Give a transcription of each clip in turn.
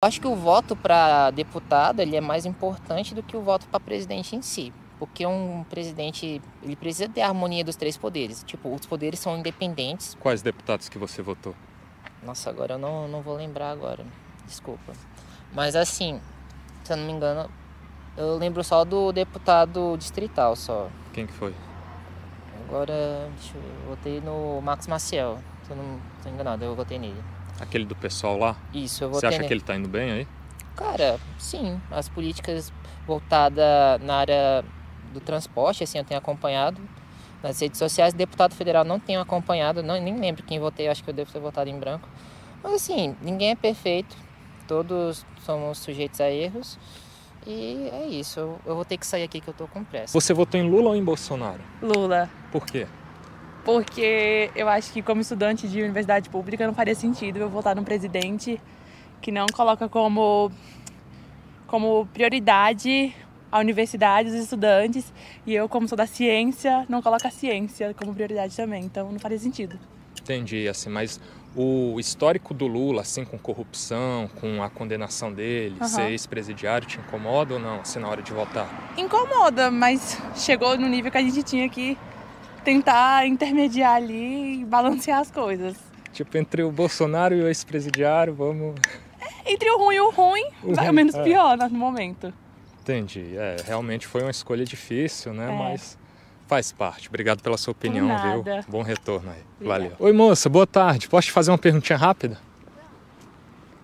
Acho que o voto para deputado ele é mais importante do que o voto para presidente em si. Porque um presidente ele precisa ter a harmonia dos três poderes. Tipo, os poderes são independentes. Quais deputados que você votou? Nossa, agora eu não vou lembrar agora. Desculpa. Mas assim, se eu não me engano, eu lembro só do deputado distrital só. Quem que foi? Agora, eu votei no Max Maciel. Se eu não estou enganado, eu votei nele. Aquele do pessoal lá? Isso, eu Você votei acha nele. que ele tá indo bem aí? Cara, sim, as políticas voltadas na área do transporte, assim, eu tenho acompanhado nas redes sociais. Deputado federal não tenho acompanhado, nem lembro quem votei, acho que eu devo ter votado em branco. Mas assim, ninguém é perfeito, todos somos sujeitos a erros. E é isso, eu vou ter que sair aqui que eu tô com pressa. Você votou em Lula ou em Bolsonaro? Lula. Por quê? Porque eu acho que como estudante de universidade pública não faria sentido eu votar num presidente que não coloca como prioridade a universidade, os estudantes, e eu, como sou da ciência, não coloco a ciência como prioridade também, então não faria sentido. Entendi, assim, mas o histórico do Lula, assim, com corrupção, com a condenação dele, ser ex-presidiário, te incomoda ou não, assim, na hora de votar? Incomoda, mas chegou no nível que a gente tinha que tentar intermediar ali e balancear as coisas. Tipo, entre o Bolsonaro e o ex-presidiário, vamos... Entre o ruim e o ruim, vai o menos pior no momento. Entendi, realmente foi uma escolha difícil, né, mas faz parte. Obrigado pela sua opinião, viu? Bom retorno aí. Valeu. Oi, moça, boa tarde. Posso te fazer uma perguntinha rápida?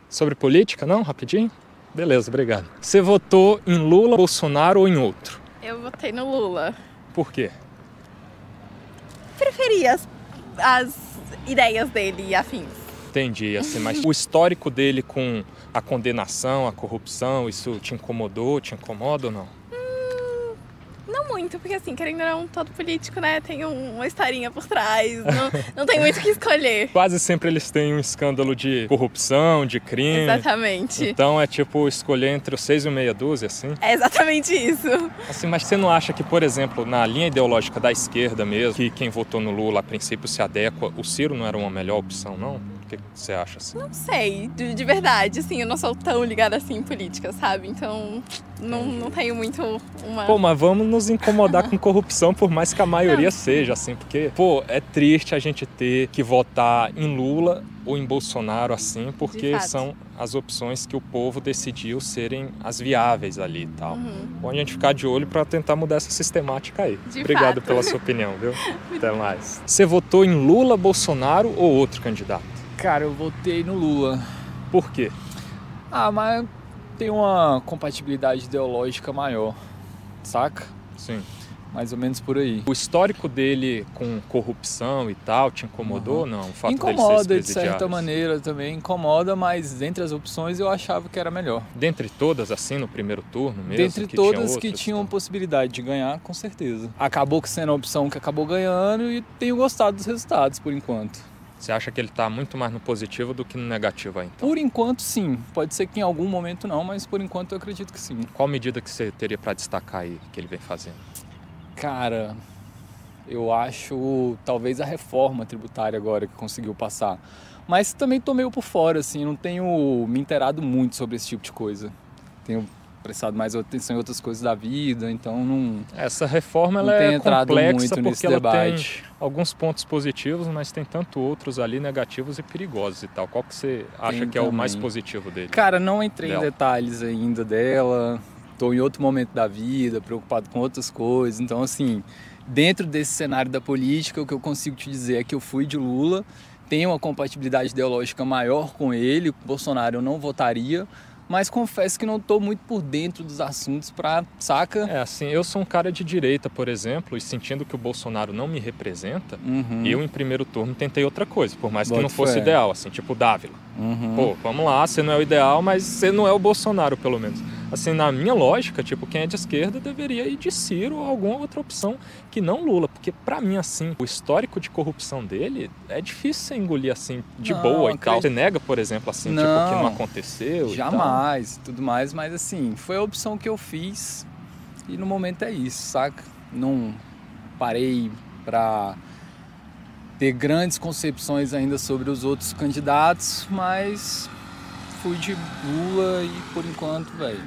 Sobre política, não? Rapidinho? Beleza, obrigado. Você votou em Lula, Bolsonaro ou em outro? Eu votei no Lula. Por quê? Preferi as ideias dele e afins. Entendi, assim, mas o histórico dele com a condenação, a corrupção, isso te incomodou, te incomoda ou não? Não muito, porque assim, querendo ou não, todo político, né, tem uma historinha por trás, não tem muito o que escolher. Quase sempre eles têm um escândalo de corrupção, de crime. Exatamente. Então é tipo escolher entre os 6 e meia dúzia, assim? É exatamente isso. Assim, mas você não acha que, por exemplo, na linha ideológica da esquerda mesmo, que quem votou no Lula a princípio se adequa, o Ciro não era uma melhor opção, não? O que você acha assim? Não sei, de verdade, assim, eu não sou tão ligada assim em política, sabe? Então, não tenho muito uma... Pô, mas vamos nos incomodar com corrupção, por mais que a maioria seja, assim, porque, pô, é triste a gente ter que votar em Lula ou em Bolsonaro, assim, porque são as opções que o povo decidiu serem as viáveis ali e tal. Bom a gente ficar de olho para tentar mudar essa sistemática aí. Obrigado pela sua opinião, viu? Até mais. Você votou em Lula, Bolsonaro ou outro candidato? Cara, eu votei no Lula. Por quê? Mas tem uma compatibilidade ideológica maior, saca? Sim. Mais ou menos por aí. O histórico dele com corrupção e tal te incomodou ou não? O fato Incomoda dele de ser certa maneira também, incomoda, mas dentre as opções eu achava que era melhor. Dentre todas, assim, no primeiro turno mesmo? Dentre todas que tinham possibilidade de ganhar, com certeza. Acabou sendo a opção que acabou ganhando e tenho gostado dos resultados por enquanto. Você acha que ele está muito mais no positivo do que no negativo aí, então? Por enquanto, sim. Pode ser que em algum momento não, mas por enquanto eu acredito que sim. Qual medida que você teria para destacar aí que ele vem fazendo? Cara, eu acho talvez a reforma tributária agora que conseguiu passar. Mas também tô meio por fora, assim, não tenho me inteirado muito sobre esse tipo de coisa. Tenho prestado mais atenção em outras coisas da vida, então não... Essa reforma ela é complexa porque ela tem alguns pontos positivos, mas tem tanto outros ali negativos e perigosos e tal. Qual que você acha que é o mais positivo dele? Cara, não entrei em detalhes ainda dela, tô em outro momento da vida, preocupado com outras coisas, então assim, dentro desse cenário da política, o que eu consigo te dizer é que eu fui de Lula, tenho uma compatibilidade ideológica maior com ele, o Bolsonaro eu não votaria, mas confesso que não estou muito por dentro dos assuntos saca? É, assim, eu sou um cara de direita, por exemplo, e sentindo que o Bolsonaro não me representa, eu em primeiro turno tentei outra coisa, por mais que não fosse ideal, assim, tipo Dávila. Pô, vamos lá, você não é o ideal, mas você não é o Bolsonaro, pelo menos. Assim, na minha lógica, tipo, quem é de esquerda deveria ir de Ciro ou alguma outra opção que não Lula, porque pra mim, assim, o histórico de corrupção dele é difícil você engolir, assim, de boa e tal. Você nega, por exemplo, assim, tipo, que não aconteceu jamais, tudo mais, mas assim, foi a opção que eu fiz e no momento é isso, saca? Não parei pra ter grandes concepções ainda sobre os outros candidatos, mas fui de Lula e por enquanto, velho,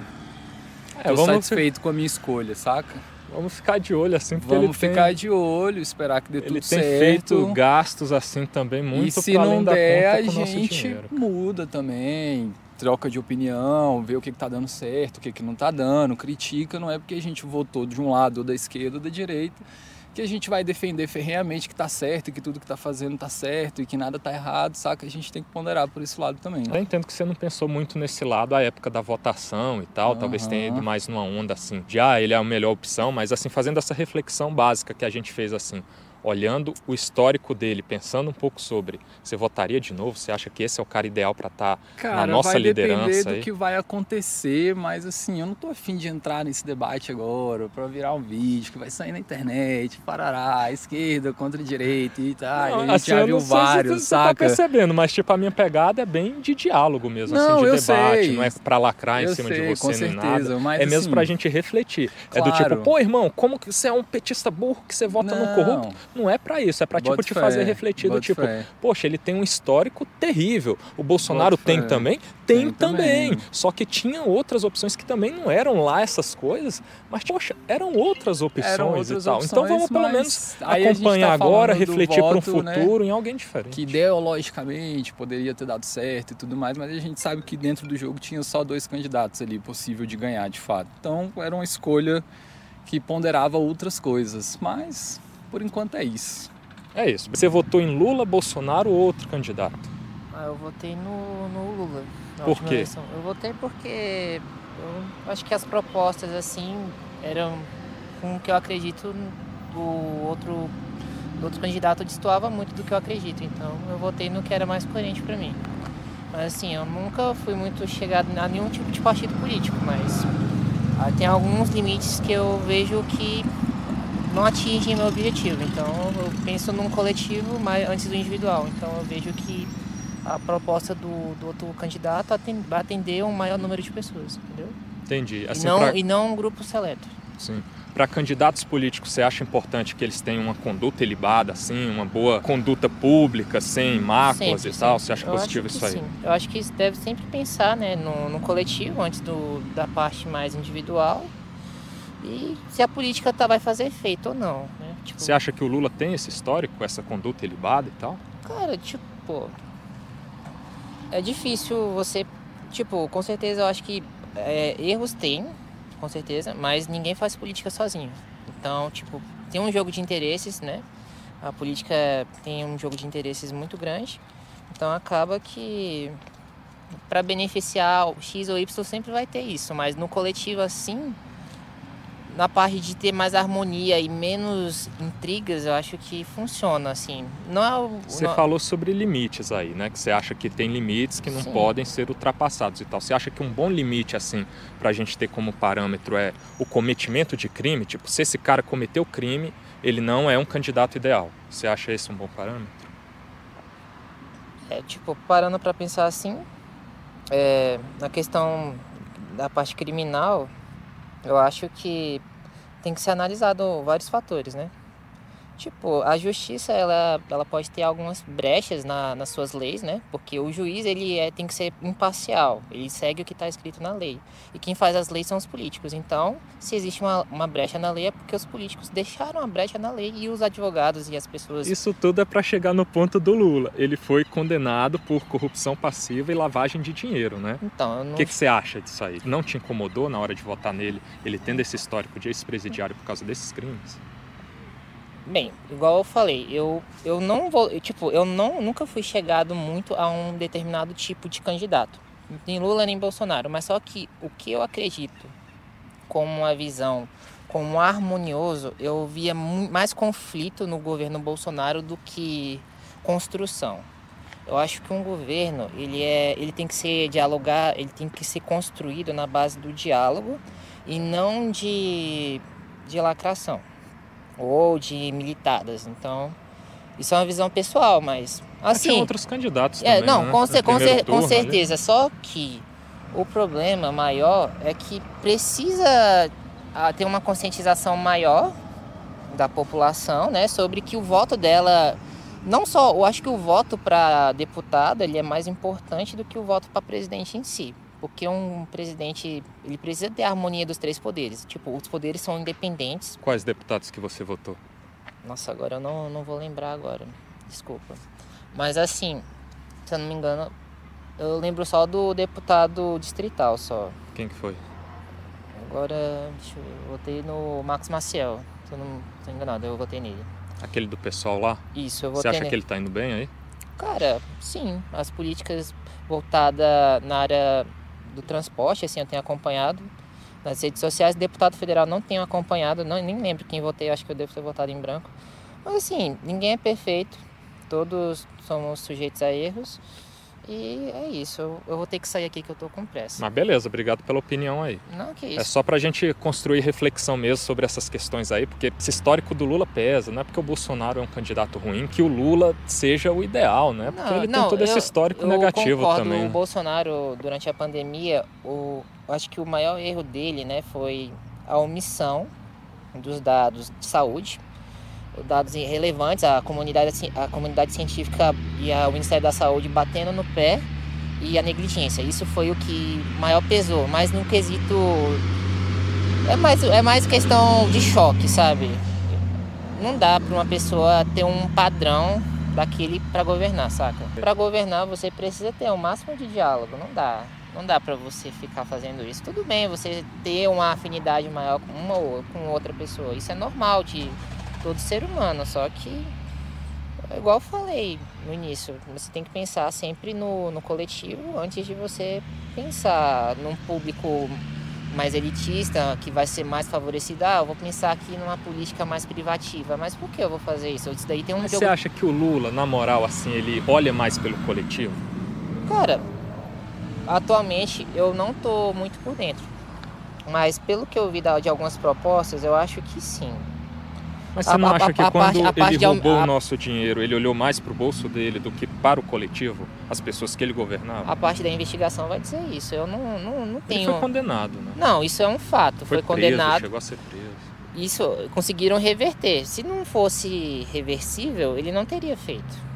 tô satisfeito com a minha escolha, saca? Vamos ficar de olho, assim, porque Vamos ficar de olho, esperar que dê tudo certo. Ele tem feito gastos, assim, também muito para além da conta. E se não der, a gente muda também, troca de opinião, vê o que tá dando certo, o que não tá dando, critica, não é porque a gente votou de um lado, ou da esquerda ou da direita, que a gente vai defender ferrenhamente que tá certo, que tudo que tá fazendo tá certo e que nada tá errado, saca? A gente tem que ponderar por esse lado também. Eu entendo que você não pensou muito nesse lado à época da votação e tal, talvez tenha ido mais numa onda assim, de ele é a melhor opção, mas assim, fazendo essa reflexão básica que a gente fez assim, olhando o histórico dele, pensando um pouco sobre, você votaria de novo? Você acha que esse é o cara ideal para estar na nossa liderança? Vai depender do que vai acontecer, mas assim, eu não tô afim de entrar nesse debate agora para virar um vídeo que vai sair na internet, parará, esquerda contra direita e tal. A gente já viu vários, saca? Você tá percebendo, mas tipo, a minha pegada é bem de diálogo mesmo, assim, de debate, não é para lacrar em cima de você nem nada. Mas, é mesmo assim, pra gente refletir. Claro. É do tipo, pô, irmão, como que você é um petista burro que você vota no corrupto? Não é pra isso, é pra tipo, te fazer refletir do tipo, poxa, ele tem um histórico terrível. O Bolsonaro tem também? Tem também. Só que tinha outras opções que também não eram lá essas coisas, mas, poxa, eram outras opções e tal. Então vamos pelo menos acompanhar agora, refletir para um futuro, em alguém diferente. Que ideologicamente poderia ter dado certo e tudo mais, mas a gente sabe que dentro do jogo tinha só 2 candidatos ali possível de ganhar, de fato. Então era uma escolha que ponderava outras coisas, mas por enquanto é isso. É isso. Você votou em Lula, Bolsonaro ou outro candidato? Eu votei no Lula. Por quê? Eu votei porque eu acho que as propostas assim eram com o que eu acredito do outro candidato destoava muito do que eu acredito. Então eu votei no que era mais coerente para mim. Mas assim, eu nunca fui muito chegado a nenhum tipo de partido político, mas tem alguns limites que eu vejo que não atingem meu objetivo. Então eu penso num coletivo antes do individual. Então eu vejo que a proposta do outro candidato vai atender um maior número de pessoas, entendeu? Entendi. Assim, e não um grupo seleto. Sim. Para candidatos políticos, você acha importante que eles tenham uma conduta ilibada, assim, uma boa conduta pública, sem máculas e tal? Você acha positivo isso aí? Sim. Eu acho que deve sempre pensar, né, no coletivo antes da parte mais individual e se a política vai fazer efeito ou não, né? Tipo, você acha que o Lula tem esse histórico, essa conduta ilibada e tal? Cara, é difícil você, com certeza eu acho que erros tem, com certeza, mas ninguém faz política sozinho. Então, tem um jogo de interesses, né? A política tem um jogo de interesses muito grande. Então, acaba que para beneficiar o X ou Y sempre vai ter isso. Mas no coletivo, assim, na parte de ter mais harmonia e menos intrigas, eu acho que funciona, assim. Você falou sobre limites aí, né? Que você acha que tem limites que não podem ser ultrapassados e tal. Você acha que um bom limite, assim, pra gente ter como parâmetro é o cometimento de crime? Tipo, se esse cara cometeu crime, ele não é um candidato ideal. Você acha esse um bom parâmetro? Parando pra pensar assim, na questão da parte criminal, eu acho que tem que ser analisado vários fatores, né? A justiça, ela pode ter algumas brechas nas suas leis, né? Porque o juiz, ele tem que ser imparcial, ele segue o que está escrito na lei. E quem faz as leis são os políticos. Então, se existe uma brecha na lei, é porque os políticos deixaram a brecha na lei e os advogados e as pessoas... Isso tudo é para chegar no ponto do Lula. Ele foi condenado por corrupção passiva e lavagem de dinheiro, né? Então, O que você acha disso aí? Não te incomodou na hora de votar nele, ele tendo esse histórico de ex-presidiário por causa desses crimes? Bem, igual eu falei, eu nunca fui chegado muito a um determinado tipo de candidato, nem Lula nem Bolsonaro, mas só que o que eu acredito como uma visão, como harmonioso, eu via mais conflito no governo Bolsonaro do que construção. Eu acho que um governo, ele tem que ele tem que ser construído na base do diálogo e não de lacração ou de militadas. Então, isso é uma visão pessoal, mas assim... Tem outros candidatos também, não, né? Com certeza. Ali. Só que o problema maior é que precisa ter uma conscientização maior da população, né? Sobre que o voto dela Não só, eu acho que o voto para deputado ele é mais importante do que o voto para presidente em si. Porque um presidente, ele precisa ter a harmonia dos três poderes. Tipo, os poderes são independentes. Quais deputados que você votou? Nossa, agora eu não vou lembrar agora. Desculpa. Mas assim, se eu não me engano, eu lembro só do deputado distrital só. Quem que foi? Agora, deixa eu ver, eu votei no Marcos Maciel. Se eu não estou enganado, eu votei nele. Aquele do pessoal lá? Isso, eu votei Você acha nele. que ele tá indo bem aí? Cara, sim. As políticas voltadas na área do transporte, assim, eu tenho acompanhado nas redes sociais. Deputado federal não tenho acompanhado, nem lembro quem votei, acho que eu devo ter votado em branco. Mas assim, ninguém é perfeito, todos somos sujeitos a erros. E é isso, eu vou ter que sair aqui que eu tô com pressa. Mas beleza, obrigado pela opinião aí. Não, que isso. É só pra gente construir reflexão mesmo sobre essas questões aí, porque esse histórico do Lula pesa, não é porque o Bolsonaro é um candidato ruim que o Lula seja o ideal, né? Porque ele tem todo esse histórico negativo também. O Bolsonaro, durante a pandemia, eu acho que o maior erro dele, né, foi a omissão dos dados de saúde, dados irrelevantes, a comunidade científica e o Ministério da Saúde batendo no pé e a negligência. Isso foi o que maior pesou, mas no quesito é mais questão de choque, sabe? Não dá para uma pessoa ter um padrão daquele para governar, saca? Para governar você precisa ter o máximo de diálogo, não dá para você ficar fazendo isso. Tudo bem você ter uma afinidade maior com uma ou com outra pessoa, isso é normal de todo ser humano, só que, igual eu falei no início, você tem que pensar sempre no coletivo antes de você pensar num público mais elitista, que vai ser mais favorecido. Eu vou pensar aqui numa política mais privativa, mas por que eu vou fazer isso? Isso daí tem um Mas jogo... Você acha que o Lula, na moral, assim, ele olha mais pelo coletivo? Cara, atualmente eu não tô muito por dentro, mas pelo que eu vi de algumas propostas, eu acho que sim. Mas você não acha que quando ele roubou o nosso dinheiro, ele olhou mais para o bolso dele do que para o coletivo, as pessoas que ele governava? A parte da investigação vai dizer isso. Eu não tenho... Ele foi condenado, né? Não, isso é um fato. Foi condenado. Chegou a ser preso. Isso conseguiram reverter. Se não fosse reversível, ele não teria feito.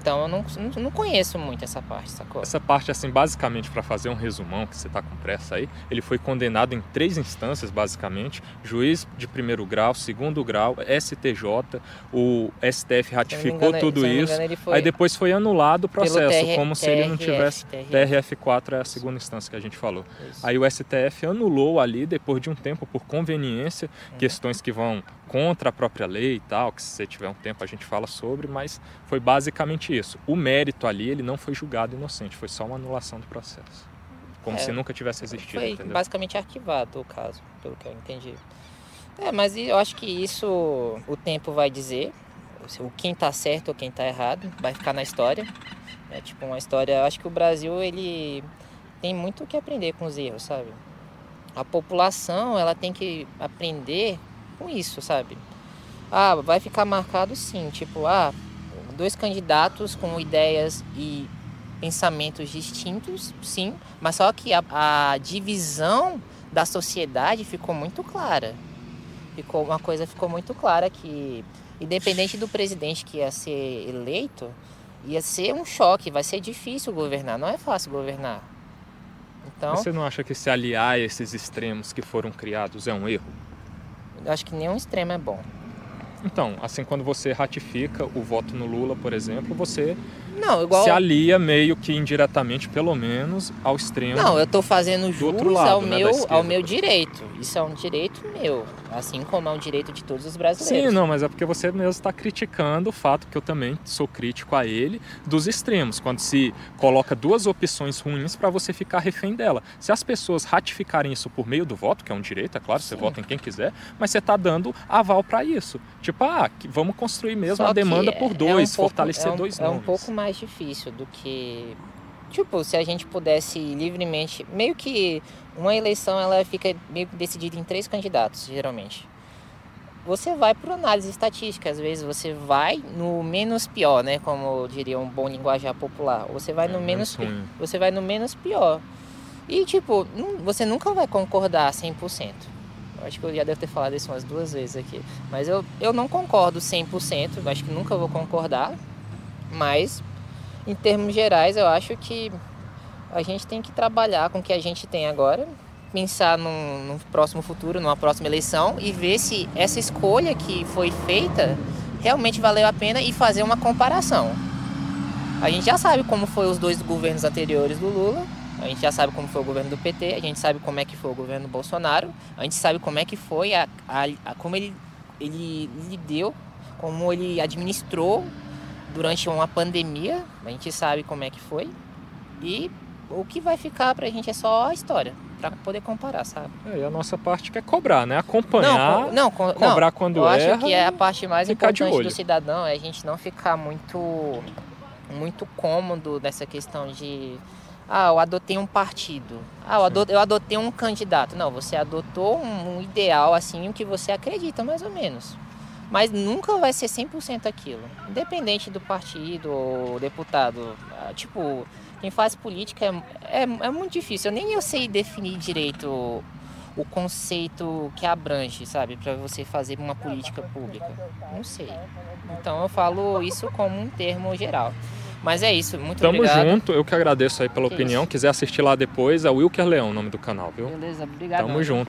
Então eu não conheço muito essa parte, sacou? Essa parte, assim, basicamente, para fazer um resumão, que você tá com pressa aí, ele foi condenado em 3 instâncias, basicamente. Juiz de primeiro grau, segundo grau, STJ, o STF ratificou tudo isso. Aí depois foi anulado o processo, como se ele não tivesse... TRF4 é a segunda instância que a gente falou. Isso. Aí o STF anulou ali, depois de um tempo, por conveniência, questões que vão contra a própria lei e tal, que se você tiver um tempo a gente fala sobre, mas foi basicamente isso. O mérito ali, ele não foi julgado inocente, foi só uma anulação do processo. Como se nunca tivesse existido, foi entendeu? Basicamente arquivado o caso, pelo que eu entendi. Mas eu acho que isso o tempo vai dizer, quem tá certo ou quem tá errado, vai ficar na história. É tipo uma história, eu acho que o Brasil, ele tem muito o que aprender com os erros, sabe? A população, ela tem que aprender com isso, sabe? Vai ficar marcado sim, tipo, 2 candidatos com ideias e pensamentos distintos, sim, mas só que a divisão da sociedade ficou muito clara. Uma coisa ficou muito clara que, independente do presidente que ia ser eleito, ia ser um choque, vai ser difícil governar, não é fácil governar. Então, mas você não acha que se aliar a esses extremos que foram criados é um erro? Eu acho que nenhum extremo é bom. Então, assim, quando você ratifica o voto no Lula, por exemplo, você se alia meio que indiretamente, pelo menos, ao extremo. Não, eu tô fazendo jus lado, ao meu direito. Isso é um direito meu, assim como é um direito de todos os brasileiros. Sim, não, mas é porque você mesmo está criticando o fato que eu também sou crítico a ele, dos extremos, quando se coloca 2 opções ruins para você ficar refém dela. Se as pessoas ratificarem isso por meio do voto, que é um direito, é claro, você vota em quem quiser, mas você está dando aval para isso. Tipo, vamos construir mesmo a demanda por 2, fortalecer 2 nomes. É um pouco mais difícil do que... Tipo, se a gente pudesse livremente... Meio que uma eleição, ela fica meio que decidida em 3 candidatos, geralmente. Você vai por análise estatística, às vezes você vai no menos pior, né? Como diria um bom linguajar popular. Você vai no menos pior. E, tipo, você nunca vai concordar 100%. Eu acho que eu já devo ter falado isso umas 2 vezes aqui. Mas eu não concordo 100%, eu acho que nunca vou concordar. Mas, em termos gerais, eu acho que a gente tem que trabalhar com o que a gente tem agora, pensar num próximo futuro, numa próxima eleição e ver se essa escolha que foi feita realmente valeu a pena e fazer uma comparação. A gente já sabe como foi os 2 governos anteriores do Lula, a gente já sabe como foi o governo do PT, a gente sabe como é que foi o governo do Bolsonaro, a gente sabe como é que foi, como ele lidou, como ele administrou durante uma pandemia, a gente sabe como é que foi. E o que vai ficar pra gente é só a história, pra poder comparar, sabe? E a nossa parte que é cobrar, né? Acompanhar, cobrar quando eu erra. Eu acho que é a parte mais importante do cidadão, é a gente não ficar muito cômodo nessa questão de... eu adotei um partido. Eu adotei um candidato. Não, você adotou um ideal, assim, o que você acredita, mais ou menos. Mas nunca vai ser 100% aquilo. Independente do partido ou deputado. Tipo, quem faz política é muito difícil. Nem eu sei definir direito o conceito que abrange, sabe? Para você fazer uma política pública. Não sei. Então eu falo isso como um termo geral. Mas é isso, muito obrigado. Tamo junto, eu que agradeço aí pela opinião. Quiser assistir lá depois, é Wilker Leão, o nome do canal, viu? Beleza, obrigado. Tamo junto.